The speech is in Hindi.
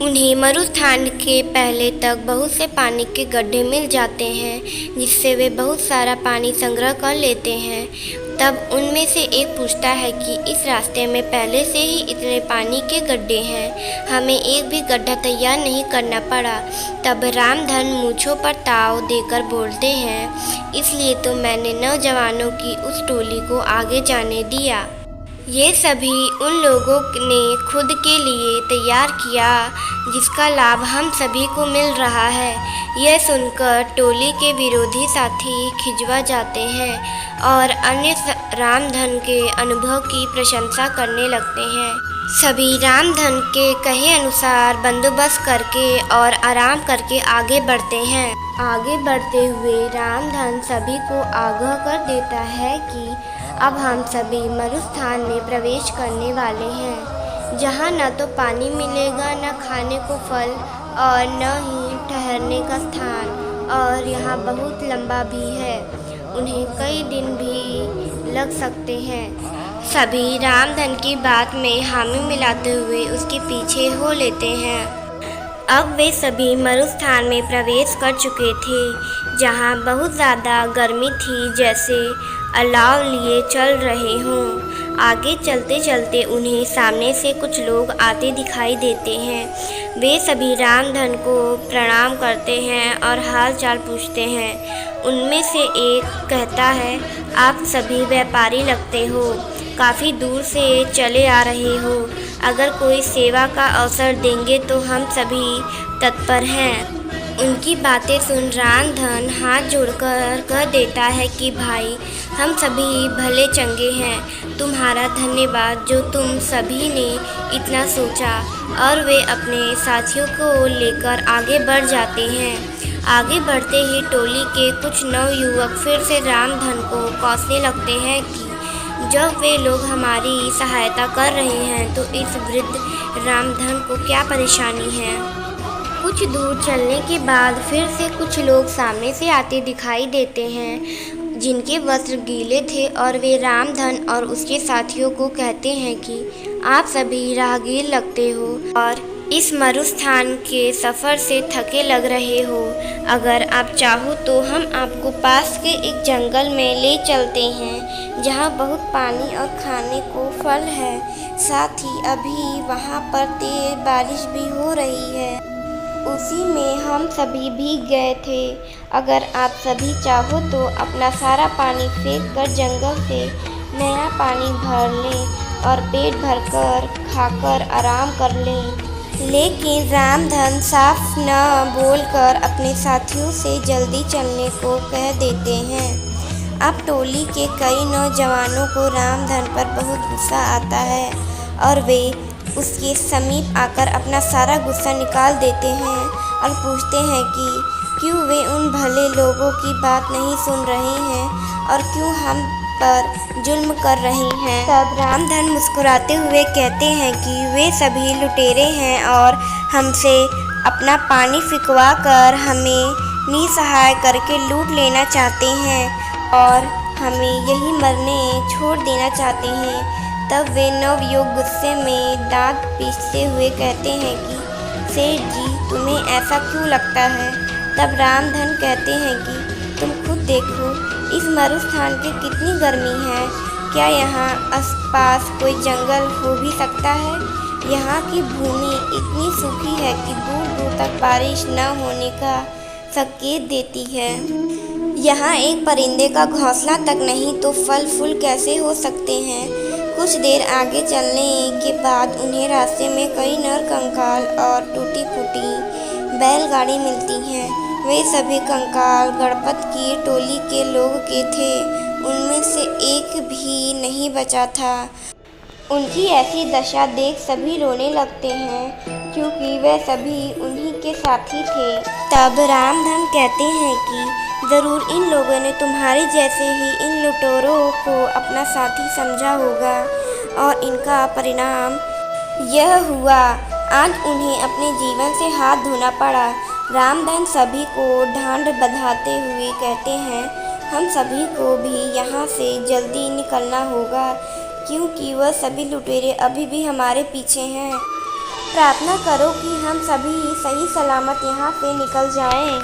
उन्हें मरुस्थान के पहले तक बहुत से पानी के गड्ढे मिल जाते हैं, जिससे वे बहुत सारा पानी संग्रह कर लेते हैं। तब उनमें से एक पूछता है कि इस रास्ते में पहले से ही इतने पानी के गड्ढे हैं, हमें एक भी गड्ढा तैयार नहीं करना पड़ा। तब रामधन मूंछों पर ताव देकर बोलते हैं, इसलिए तो मैंने नौजवानों की उस टोली को आगे जाने दिया। ये सभी उन लोगों ने खुद के लिए तैयार किया जिसका लाभ हम सभी को मिल रहा है। यह सुनकर टोली के विरोधी साथी खिंचवा जाते हैं और अन्य रामधन के अनुभव की प्रशंसा करने लगते हैं। सभी रामधन के कहे अनुसार बंदोबस्त करके और आराम करके आगे बढ़ते हैं। आगे बढ़ते हुए रामधन सभी को आगाह कर देता है कि अब हम सभी मरुस्थान में प्रवेश करने वाले हैं, जहाँ न तो पानी मिलेगा, न खाने को फल और न ही ठहरने का स्थान, और यहाँ बहुत लंबा भी है, उन्हें कई दिन भी लग सकते हैं। सभी रामधन की बात में हामी मिलाते हुए उसके पीछे हो लेते हैं। अब वे सभी मरुस्थान में प्रवेश कर चुके थे, जहाँ बहुत ज़्यादा गर्मी थी, जैसे अलाव लिए चल रहे हों। आगे चलते चलते उन्हें सामने से कुछ लोग आते दिखाई देते हैं। वे सभी रामधन को प्रणाम करते हैं और हाल चाल पूछते हैं। उनमें से एक कहता है, आप सभी व्यापारी लगते हो, काफ़ी दूर से चले आ रहे हो, अगर कोई सेवा का अवसर देंगे तो हम सभी तत्पर हैं। उनकी बातें सुन रामधन हाथ जोड़कर कह देता है कि भाई, हम सभी भले चंगे हैं, तुम्हारा धन्यवाद जो तुम सभी ने इतना सोचा। और वे अपने साथियों को लेकर आगे बढ़ जाते हैं। आगे बढ़ते ही टोली के कुछ नवयुवक फिर से रामधन को कोसने लगते हैं कि जब वे लोग हमारी सहायता कर रहे हैं तो इस वृद्ध रामधन को क्या परेशानी है। कुछ दूर चलने के बाद फिर से कुछ लोग सामने से आते दिखाई देते हैं, जिनके वस्त्र गीले थे, और वे रामधन और उसके साथियों को कहते हैं कि आप सभी राहगीर लगते हो और इस मरुस्थान के सफ़र से थके लग रहे हो। अगर आप चाहो तो हम आपको पास के एक जंगल में ले चलते हैं, जहाँ बहुत पानी और खाने को फल है। साथ ही अभी वहाँ पर तेज बारिश भी हो रही है, उसी में हम सभी भीग गए थे। अगर आप सभी चाहो तो अपना सारा पानी फेंक कर जंगल से नया पानी भर लें और पेट भरकर खाकर आराम कर लें। लेकिन रामधन साफ न बोलकर अपने साथियों से जल्दी चलने को कह देते हैं। अब टोली के कई नौजवानों को रामधन पर बहुत गुस्सा आता है और वे उसके समीप आकर अपना सारा गुस्सा निकाल देते हैं और पूछते हैं कि क्यों वे उन भले लोगों की बात नहीं सुन रहे हैं और क्यों हम पर जुल्म कर रहे हैं। तब रामधन मुस्कुराते हुए कहते हैं कि वे सभी लुटेरे हैं और हमसे अपना पानी फिकवा कर हमें निसहाय करके लूट लेना चाहते हैं और हमें यही मरने छोड़ देना चाहते हैं। तब वे नवयुवक गुस्से में दांत पीसते हुए कहते हैं कि सेठ जी, तुम्हें ऐसा क्यों लगता है। तब रामधन कहते हैं कि तुम खुद देखो, इस मरुस्थान की कितनी गर्मी है, क्या यहाँ आसपास कोई जंगल हो भी सकता है। यहाँ की भूमि इतनी सूखी है कि दूर दूर तक बारिश न होने का संकेत देती है। यहाँ एक परिंदे का घोंसला तक नहीं तो फल फूल कैसे हो सकते हैं। कुछ देर आगे चलने के बाद उन्हें रास्ते में कई नरकंकाल और टूटी फूटी बैलगाड़ी मिलती हैं। वे सभी कंकाल गणपत की टोली के लोग के थे, उनमें से एक भी नहीं बचा था। उनकी ऐसी दशा देख सभी रोने लगते हैं, क्योंकि वे सभी उन्हीं के साथी थे। तब रामधन कहते हैं कि ज़रूर इन लोगों ने तुम्हारे जैसे ही इन लुटेरों को अपना साथी समझा होगा और इनका परिणाम यह हुआ। आज उन्हें अपने जीवन से हाथ धोना पड़ा। रामधन सभी को ढांढ बंधाते हुए कहते हैं, हम सभी को भी यहाँ से जल्दी निकलना होगा, क्योंकि वह सभी लुटेरे अभी भी हमारे पीछे हैं। प्रार्थना करो कि हम सभी सही सलामत यहाँ से निकल जाएं।